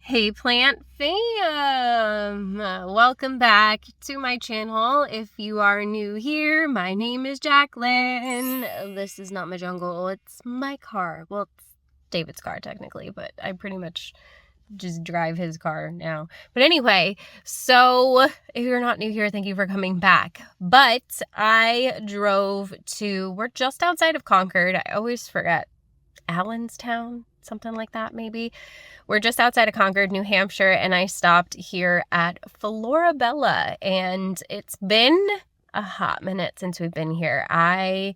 Hey plant fam! Welcome back to my channel. If you are new here, my name is Jaclyn. This is not my jungle, it's my car. Well, it's David's car technically, but I pretty much just drive his car now. But anyway, so if you're not new here, thank you for coming back. But I drove to, we're just outside of Concord. I always forget. Allenstown, something like that maybe. We're just outside of Concord, New Hampshire, and I stopped here at Flora, and it's been a hot minute since we've been here. I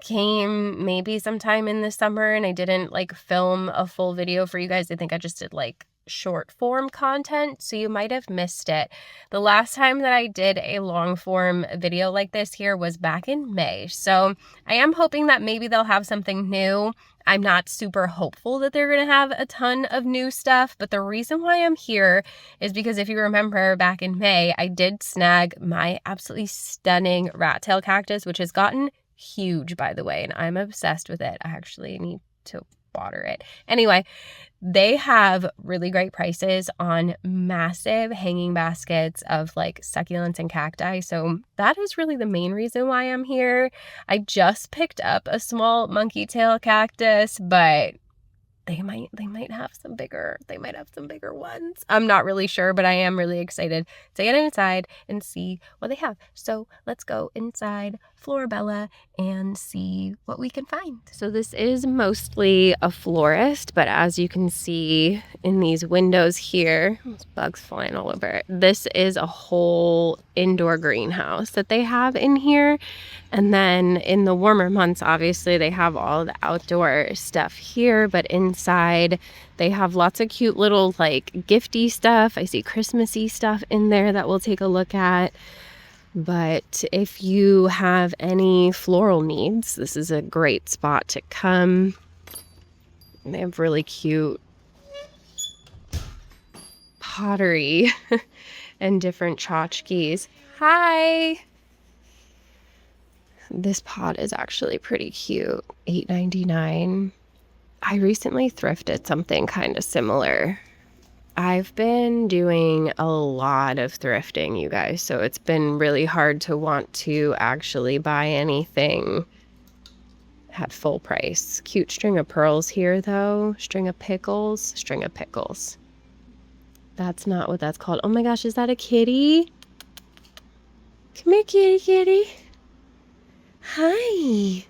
came maybe sometime in the summer and I didn't film a full video for you guys. I think I just did short form content, so you might have missed it. The last time that I did a long form video like this here was back in May, so I am hoping that maybe they'll have something new. I'm not super hopeful that they're gonna have a ton of new stuff, but the reason why I'm here is because if you remember back in May, I did snag my absolutely stunning rat tail cactus, which has gotten huge, by the way, and I'm obsessed with it. I actually need to water it. Anyway, they have really great prices on massive hanging baskets of succulents and cacti. So that is really the main reason why I'm here. I just picked up a small monkey tail cactus, but they might have some bigger ones. I'm not really sure, but I am really excited to get inside and see what they have. So let's go inside Flora and see what we can find. So this is mostly a florist, but as you can see in these windows here, there's bugs flying all over it. This is a whole indoor greenhouse that they have in here. And then in the warmer months, obviously they have all the outdoor stuff here, but inside they have lots of cute little gifty stuff. I see Christmassy stuff in there that we'll take a look at. But if you have any floral needs, this is a great spot to come. They have really cute pottery and different tchotchkes. Hi! This pot is actually pretty cute, $8.99. I recently thrifted something kind of similar. I've been doing a lot of thrifting, you guys, so it's been really hard to want to actually buy anything at full price. Cute string of pearls here, though. String of pickles. That's not what that's called. Oh my gosh, is that a kitty? Come here, kitty. Hi.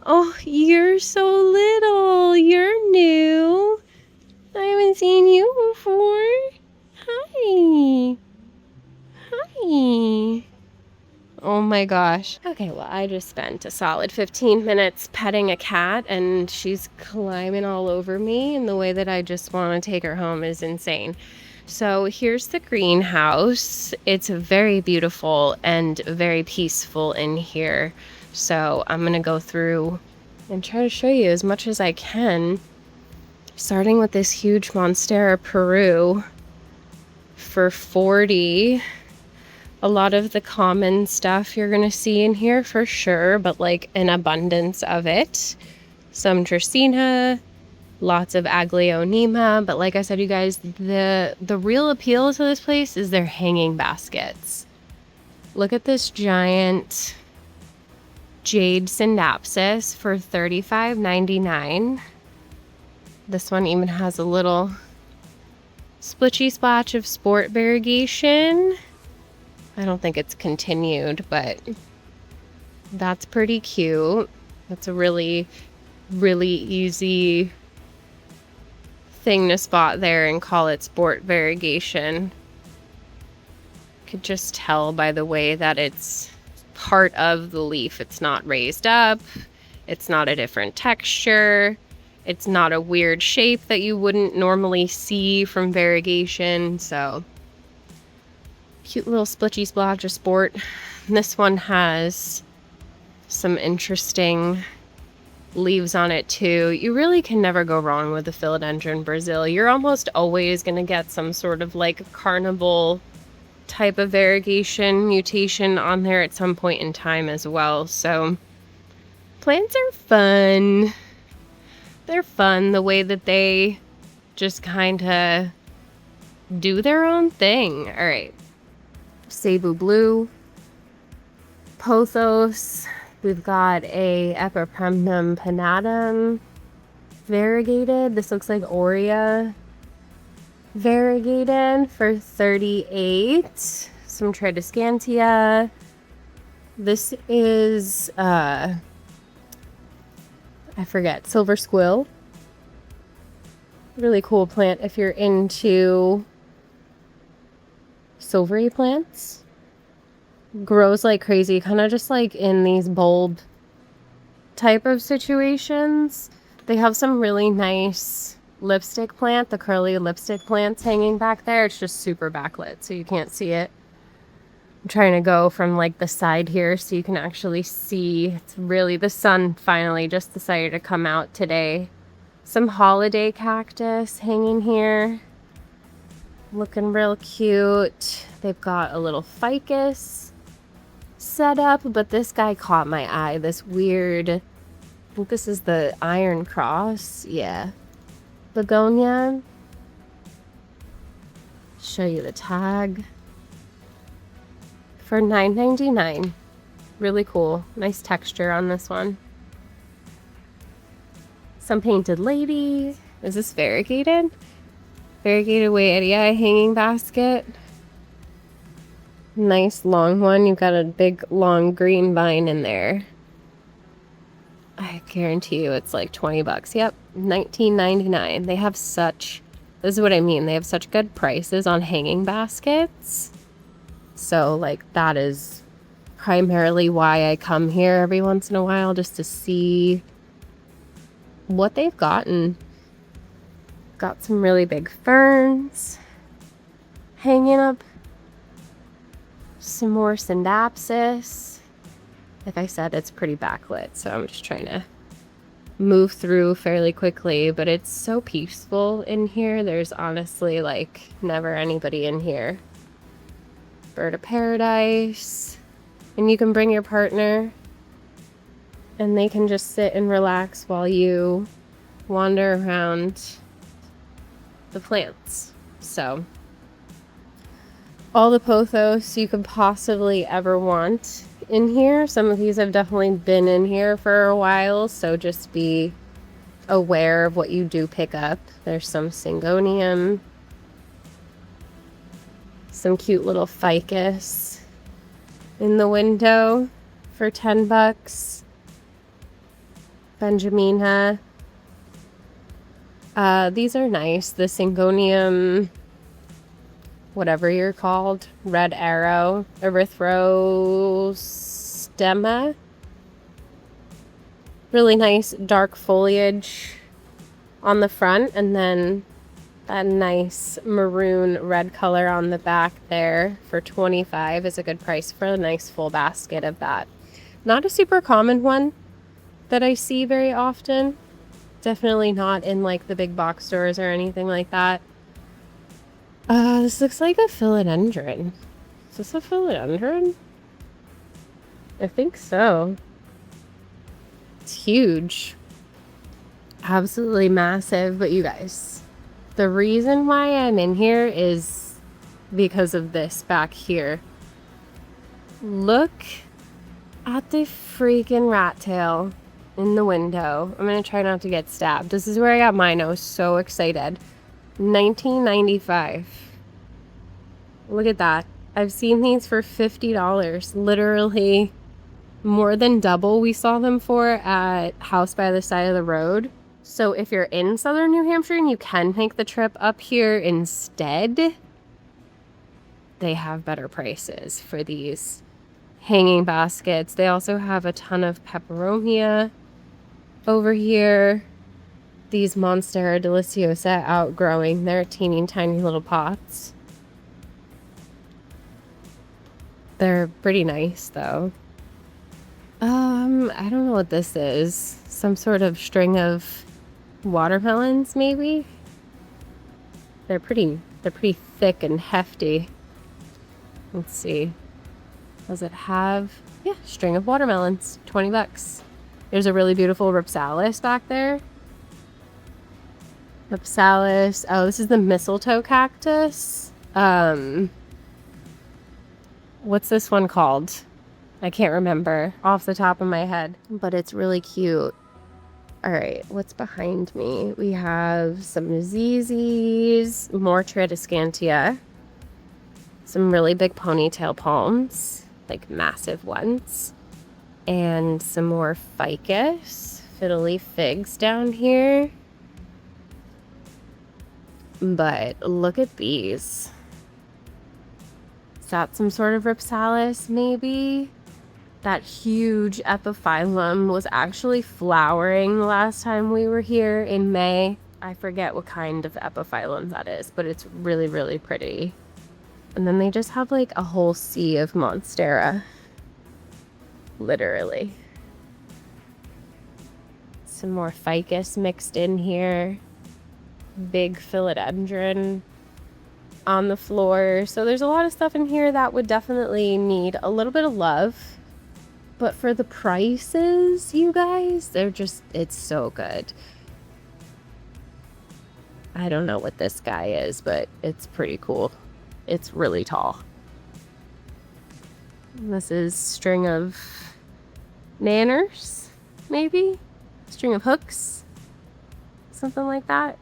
Oh, you're so little. You're new. I haven't seen you before. Hi. Oh my gosh. Okay, well, I just spent a solid 15 minutes petting a cat, and she's climbing all over me, and the way that I just want to take her home is insane. So here's the greenhouse. It's very beautiful and very peaceful in here. So I'm going to go through and try to show you as much as I can, starting with this huge Monstera Peru for $40. A lot of the common stuff you're going to see in here for sure, but an abundance of it. Some Dracaena, lots of Aglaonema, but like I said, you guys, the real appeal to this place is their hanging baskets. Look at this giant Jade Synapsis for $35.99. This one even has a little splitchy splotch of sport variegation. I don't think it's continued, but that's pretty cute. That's a really, really easy thing to spot there and call it sport variegation. Could just tell by the way that it's part of the leaf. It's not raised up. It's not a different texture. It's not a weird shape that you wouldn't normally see from variegation. So cute little splitchy splotch of sport. This one has some interesting leaves on it too. You really can never go wrong with the Philodendron Brazil. You're almost always going to get some sort of carnival type of variegation mutation on there at some point in time as well. So plants are fun. They're fun the way that they just kind of do their own thing. All right. Cebu Blue. Pothos. We've got a Epipremnum pinnatum variegated. This looks like Aurea variegated for $38. Some Tridescantia. This is I forget, Silver Squill. Really cool plant if you're into silvery plants. Grows like crazy, kind of just like in these bulb type of situations. They have some really nice lipstick plant, the curly lipstick plants hanging back there. It's just super backlit, so you can't see it. I'm trying to go from like the side here so you can actually see. It's really, the sun finally just decided to come out today. Some holiday cactus hanging here. Looking real cute. They've got a little ficus set up, but this guy caught my eye. This weird, I think this is the Iron Cross. Yeah. Begonia. Show you the tag. For $9.99. Really cool. Nice texture on this one. Some painted lady. Is this variegated? Variegated Wayeria hanging basket. Nice long one. You've got a big long green vine in there. I guarantee you it's like 20 bucks. Yep, $19.99. They have such, this is what I mean. They have such good prices on hanging baskets. So like that is primarily why I come here every once in a while, just to see what they've gotten. Got some really big ferns hanging up. Some more Syndapsis. Like I said, it's pretty backlit, so I'm just trying to move through fairly quickly, but it's so peaceful in here. There's honestly like never anybody in here. Bird of Paradise. And you can bring your partner and they can just sit and relax while you wander around the plants. So all the pothos you could possibly ever want in here. Some of these have definitely been in here for a while, so just be aware of what you do pick up. There's some Syngonium, some cute little ficus in the window for 10 bucks. Benjamina. These are nice. The Syngonium, whatever you're called, Red Arrow, Erythrostemma. Really nice dark foliage on the front, and then that nice maroon red color on the back there for $25 is a good price for a nice full basket of that. Not a super common one that I see very often. Definitely not in like the big box stores or anything like that. This looks like a philodendron. Is this a philodendron? I think so. It's huge. Absolutely massive. But you guys, the reason why I'm in here is because of this back here. Look at the freaking rat tail in the window. I'm gonna try not to get stabbed. This is where I got mine. I was so excited. $19.95. Look at that. I've seen these for $50. Literally more than double we saw them for at House by the Side of the Road. So if you're in southern New Hampshire and you can make the trip up here instead, they have better prices for these hanging baskets. They also have a ton of peperomia over here. These Monstera deliciosa outgrowing. They're teeny tiny little pots. They're pretty nice though. I don't know what this is. Some sort of string of watermelons maybe? They're pretty thick and hefty. Let's see. Does it have, yeah, string of watermelons, 20 bucks. There's a really beautiful Rhipsalis back there. Pipsalis. Oh, this is the mistletoe cactus. What's this one called? I can't remember off the top of my head, but it's really cute. All right, what's behind me? We have some ZZs, more Tradescantia, some really big ponytail palms, like massive ones, and some more ficus, fiddly figs down here. But look at these. Is that some sort of Ripsalis, maybe? That huge epiphyllum was actually flowering the last time we were here in May. I forget what kind of epiphyllum that is, but it's really, really pretty. And then they just have like a whole sea of Monstera. Literally. Some more ficus mixed in here. Big philodendron on the floor. So there's a lot of stuff in here that would definitely need a little bit of love. But for the prices, you guys, it's so good. I don't know what this guy is, but it's pretty cool. It's really tall. This is string of nanners, maybe? String of hooks? Something like that.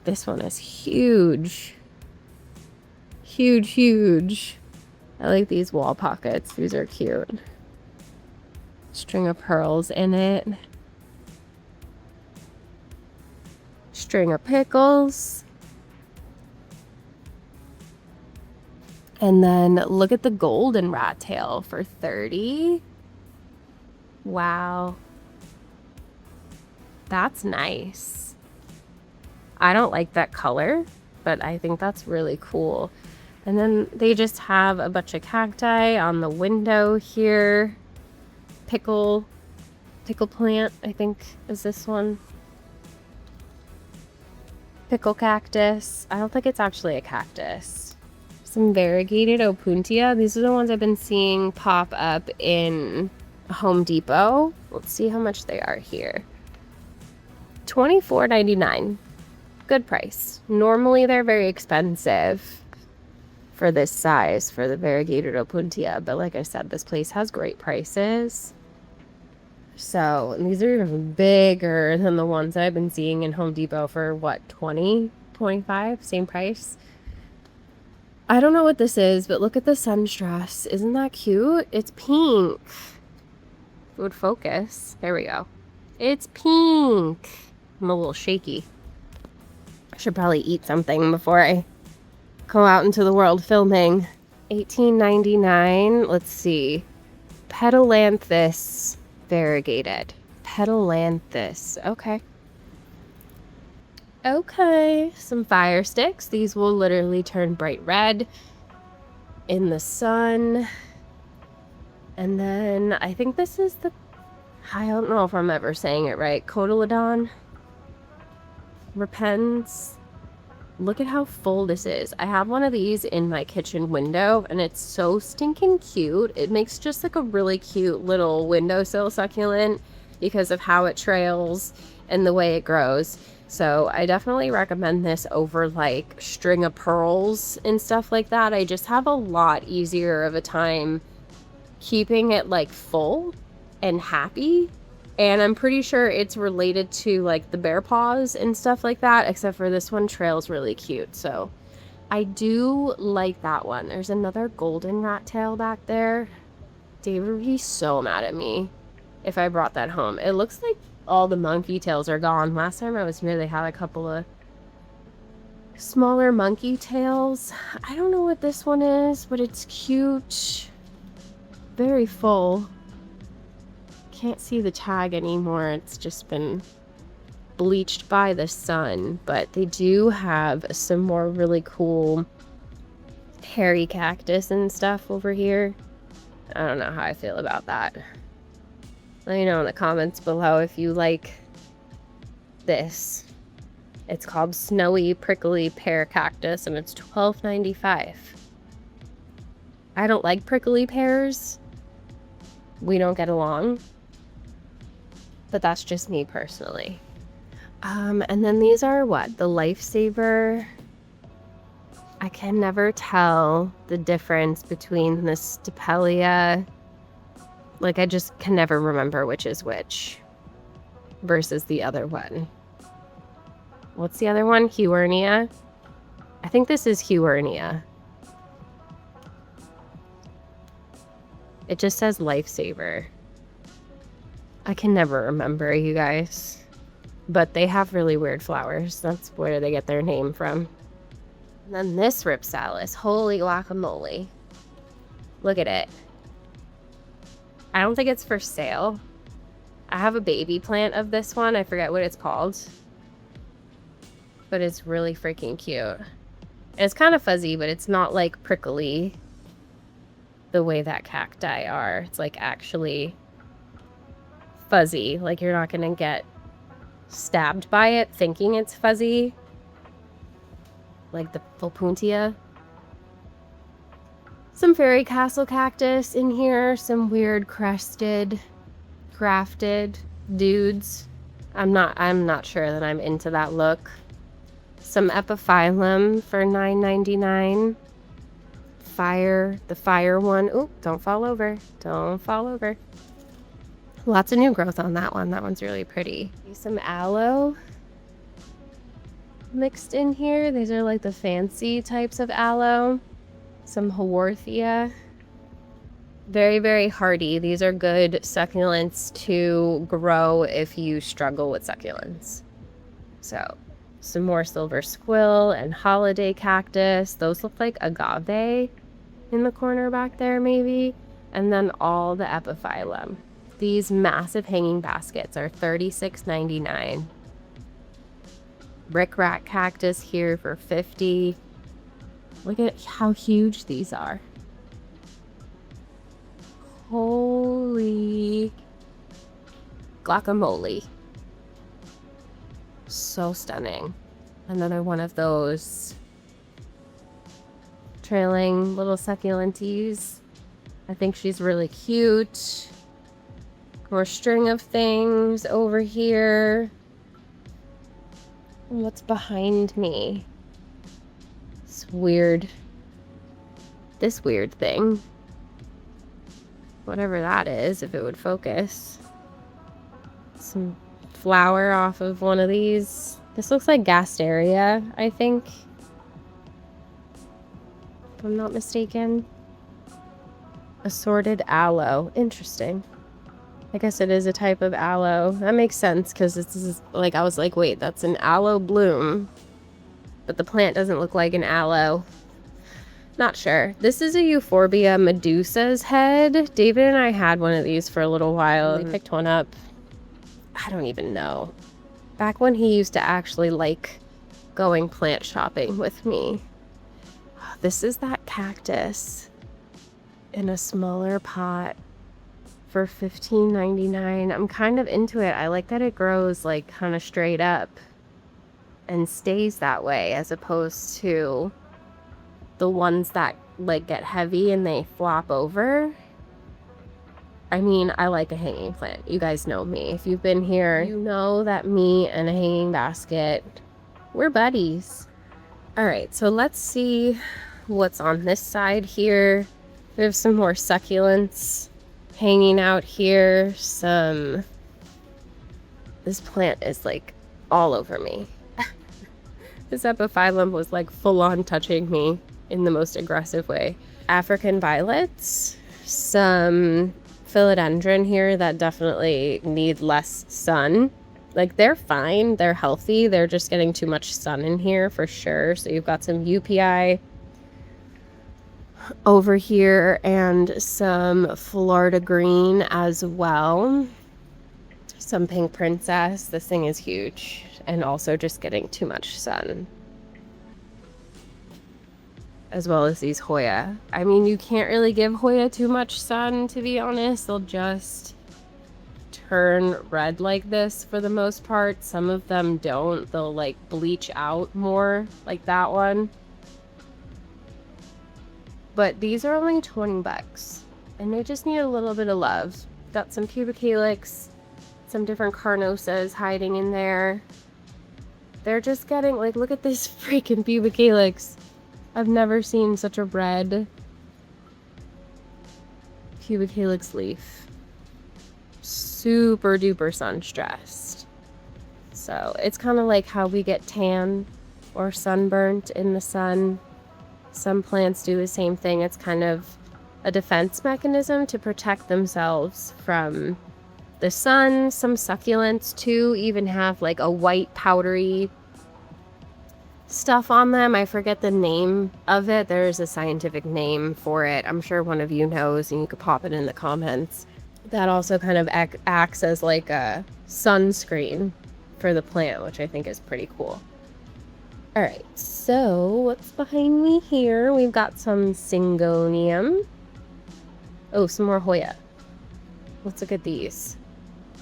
This one is huge. Huge, huge. I like these wall pockets. These are cute. String of pearls in it. String of pickles. And then look at the golden rat tail for 30. Wow. That's nice. I don't like that color, but I think that's really cool. And then they just have a bunch of cacti on the window here. Pickle plant, I think, is this one. Pickle cactus. I don't think it's actually a cactus. Some variegated opuntia. These are the ones I've been seeing pop up in Home Depot. Let's see how much they are here. $24.99. Good price. Normally they're very expensive for this size for the variegated opuntia, but like I said, this place has great prices. So these are even bigger than the ones I've been seeing in Home Depot for what, 20, 25, same price. I don't know what this is, but look at the sunstress. Isn't that cute? It's pink. If it would focus. There we go. It's pink. I'm a little shaky. I should probably eat something before I go out into the world filming. $18.99. Let's see. Petalanthus variegated. Petalanthus. Okay. Okay. Some fire sticks. These will literally turn bright red in the sun. And then I think this is the, I don't know if I'm ever saying it right, Cotyledon repens. Look at how full this is. I have one of these in my kitchen window and it's so stinking cute. It makes just like a really cute little windowsill succulent because of how it trails and the way it grows. So I definitely recommend this over like string of pearls and stuff like that. I just have a lot easier of a time keeping it like full and happy. And I'm pretty sure it's related to like the bear paws and stuff like that, except for this one trails really cute. So I do like that one. There's another golden rat tail back there. David would be so mad at me if I brought that home. It looks like all the monkey tails are gone. Last time I was here, they had a couple of smaller monkey tails. I don't know what this one is, but it's cute. Very full. Can't see the tag anymore. It's just been bleached by the sun, but they do have some more really cool hairy cactus and stuff over here. I don't know how I feel about that. Let me know in the comments below if you like this. It's called Snowy Prickly Pear Cactus and it's $12.95. I don't like prickly pears. We don't get along. But that's just me personally. And then these are what? The Lifesaver. I can never tell the difference between the Stapelia. Like, I just can never remember which is which versus the other one. What's the other one? Huernia? I think this is Huernia. It just says Lifesaver. I can never remember, you guys. But they have really weird flowers. That's where they get their name from. And then this Ripsalis. Holy guacamole. Look at it. I don't think it's for sale. I have a baby plant of this one. I forget what it's called. But it's really freaking cute. And it's kind of fuzzy, but it's not like prickly the way that cacti are. It's like actually fuzzy. Like you're not going to get stabbed by it thinking it's fuzzy. Like the Volpuntia. Some fairy castle cactus in here. Some weird crested, crafted dudes. I'm not sure that I'm into that look. Some epiphyllum for $9.99. The fire one. Oop, don't fall over. Don't fall over. Lots of new growth on that one. That one's really pretty. Some aloe mixed in here. These are like the fancy types of aloe. Some Haworthia. Very, very hardy. These are good succulents to grow if you struggle with succulents. So, some more silver squill and holiday cactus. Those look like agave in the corner back there, maybe. And then all the epiphyllum. These massive hanging baskets are $36.99. Rickrack cactus here for $50. Look at how huge these are. Holy guacamole. So stunning. Another one of those trailing little succulenties. I think she's really cute. More string of things over here. What's behind me? This weird thing. Whatever that is, if it would focus. Some flower off of one of these. This looks like Gasteria, I think. If I'm not mistaken. Assorted aloe. Interesting. I guess it is a type of aloe. That makes sense because it's like, I was like, wait, that's an aloe bloom. But the plant doesn't look like an aloe. Not sure. This is a Euphorbia Medusa's head. David and I had one of these for a little while. We picked one up. I don't even know. Back when he used to actually like going plant shopping with me. This is that cactus in a smaller pot for $15.99. I'm kind of into it. I like that it grows like kind of straight up and stays that way as opposed to the ones that like get heavy and they flop over. I mean, I like a hanging plant. You guys know me. If you've been here, you know that me and a hanging basket, we're buddies. All right, so let's see what's on this side here. We have some more succulents hanging out here. This plant is like all over me. This epiphyllum was like full on touching me in the most aggressive way. African violets, some philodendron here that definitely need less sun. Like they're fine, they're healthy, they're just getting too much sun in here for sure. So you've got some UPI over here and some Florida green as well. Some pink princess. This thing is huge and also just getting too much sun. As well as these Hoya. I mean, you can't really give Hoya too much sun, to be honest. They'll just turn red like this for the most part. Some of them don't. They'll like bleach out more, like that one. But these are only 20 bucks. And they just need a little bit of love. Got some pubic calyx, some different carnosas hiding in there. They're just getting, like, look at this freaking pubic calyx. I've never seen such a red pubic calyx leaf. Super duper sun stressed. So it's kind of like how we get tan or sunburnt in the sun. Some plants do the same thing. It's kind of a defense mechanism to protect themselves from the sun. Some succulents too even have like a white powdery stuff on them. I forget the name of it. There's a scientific name for it. I'm sure one of you knows and you could pop it in the comments. That also kind of acts as like a sunscreen for the plant, which I think is pretty cool. All right, so what's behind me here? We've got some Syngonium. Oh, some more Hoya. Let's look at these.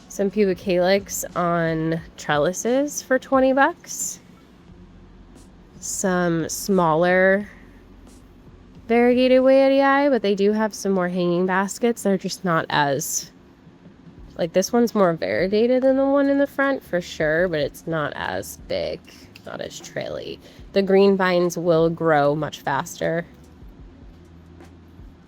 Some pubic calyx on trellises for 20 bucks. Some smaller variegated Weirdii, but they do have some more hanging baskets. They're just not as, like, this one's more variegated than the one in the front for sure, but it's not as big, not as traily. The green vines will grow much faster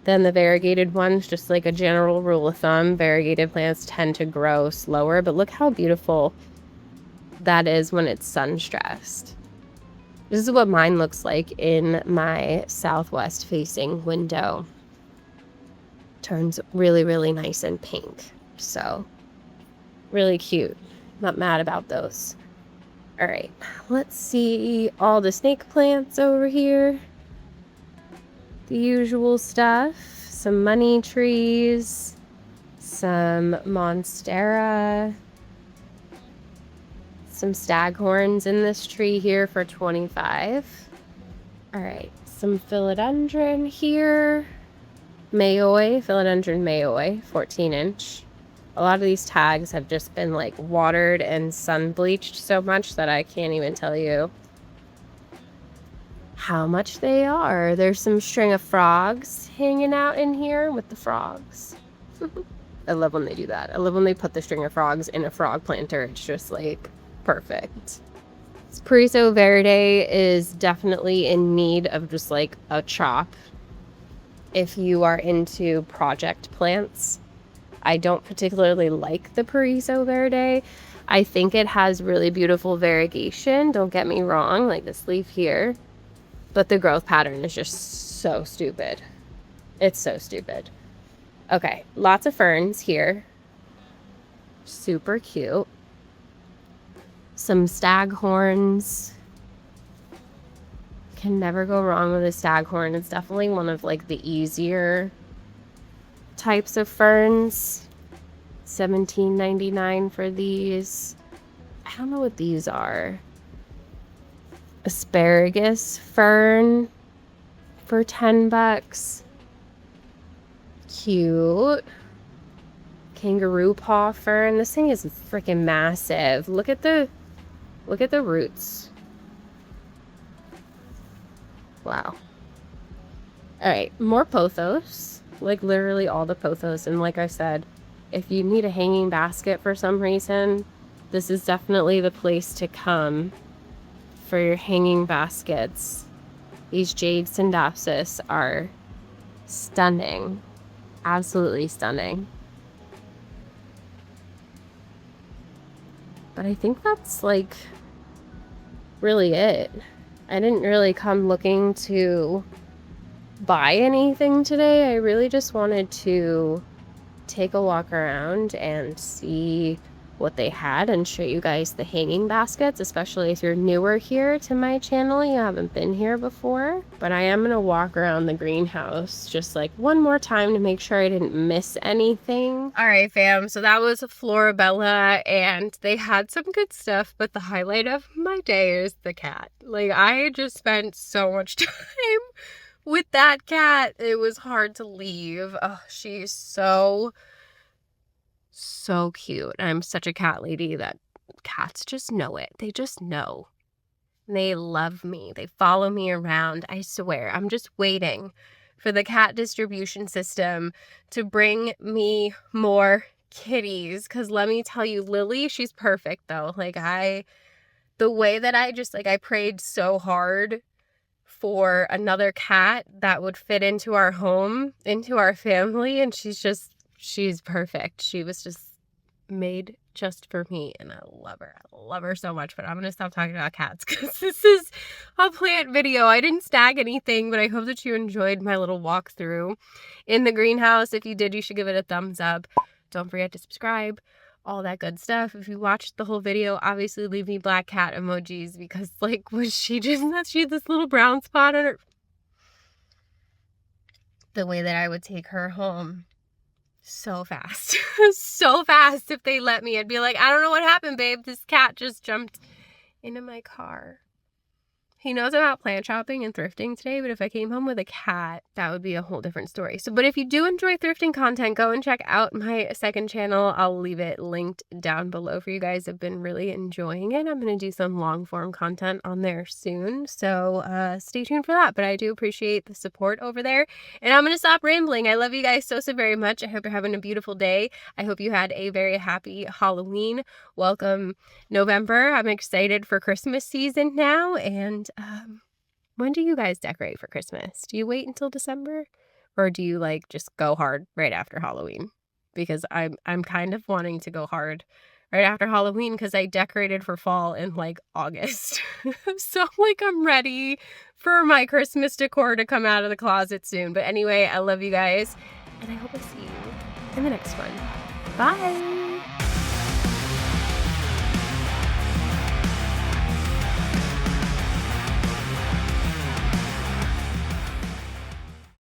than the variegated ones. Just like a general rule of thumb, variegated plants tend to grow slower, but look how beautiful that is when it's sun stressed. This is what mine looks like in my southwest facing window. Turns really, really nice and pink. So really cute. Not mad about those. All right, let's see all the snake plants over here. The usual stuff. Some money trees, some monstera, some staghorns in this tree here for 25. All right, some philodendron here. Mayoi, philodendron mayoi, 14-inch. A lot of these tags have just been like watered and sun bleached so much that I can't even tell you how much they are. There's some string of frogs hanging out in here with the frogs. I love when they do that. I love when they put the string of frogs in a frog planter. It's just like perfect. This Paraiso Verde is definitely in need of just like a chop if you are into project plants. I don't particularly like the Paraiso Verde. I think it has really beautiful variegation, don't get me wrong, like this leaf here. But the growth pattern is just so stupid. It's so stupid. Okay, lots of ferns here. Super cute. Some staghorns. Can never go wrong with a staghorn. It's definitely one of like the easier types of ferns. $17.99 for these. I don't know what these are. Asparagus fern for 10 bucks. Cute. Kangaroo paw fern. This thing is freaking massive. Look at the roots. Wow. All right, more pothos. Like literally all the pothos. And like I said, if you need a hanging basket for some reason, this is definitely the place to come for your hanging baskets. These jade syndopsis are stunning. Absolutely stunning. But I think that's like really it. I didn't really come looking to buy anything today. I really just wanted to take a walk around and see what they had and show you guys the hanging baskets, especially if you're newer here to my channel, you haven't been here before. But I am gonna walk around the greenhouse just like one more time to make sure I didn't miss anything. All right, fam, so that was a Florabella and they had some good stuff, but the highlight of my day is the cat. Like, I just spent so much time with that cat. It was hard to leave. Oh, she's so cute. I'm such a cat lady that cats just know it. They just know. They love me. They follow me around. I swear, I'm just waiting for the cat distribution system to bring me more kitties. Because let me tell you, Lily, she's perfect though. Like, the the way that I just, like, I prayed so hard for another cat that would fit into our home, into our family, and she's perfect. She was just made just for me, and I love her. I love her so much. But I'm gonna stop talking about cats because this is a plant video. I didn't snag anything, but I hope that you enjoyed my little walkthrough in the greenhouse. If you did, you should give it a thumbs up. Don't forget to subscribe, all that good stuff. If you watched the whole video, obviously leave me black cat emojis, because, like, was she had this little brown spot on her. The way that I would take her home so fast, so fast. If they let me, I'd be like, I don't know what happened, babe. This cat just jumped into my car. He knows about plant shopping and thrifting today, but if I came home with a cat, that would be a whole different story. But if you do enjoy thrifting content, go and check out my second channel. I'll leave it linked down below for you guys. I've been really enjoying it. I'm going to do some long form content on there soon, so stay tuned for that. But I do appreciate the support over there, and I'm going to stop rambling. I love you guys so very much. I hope you're having a beautiful day. I hope you had a very happy Halloween. Welcome November. I'm excited for Christmas season now. And when do you guys decorate for Christmas? Do you wait until December, or do you, like, just go hard right after Halloween? Because I'm kind of wanting to go hard right after Halloween, because I decorated for fall in, like, August. So, like, I'm ready for my Christmas decor to come out of the closet soon. But anyway, I love you guys, and I hope I see you in the next one. Bye.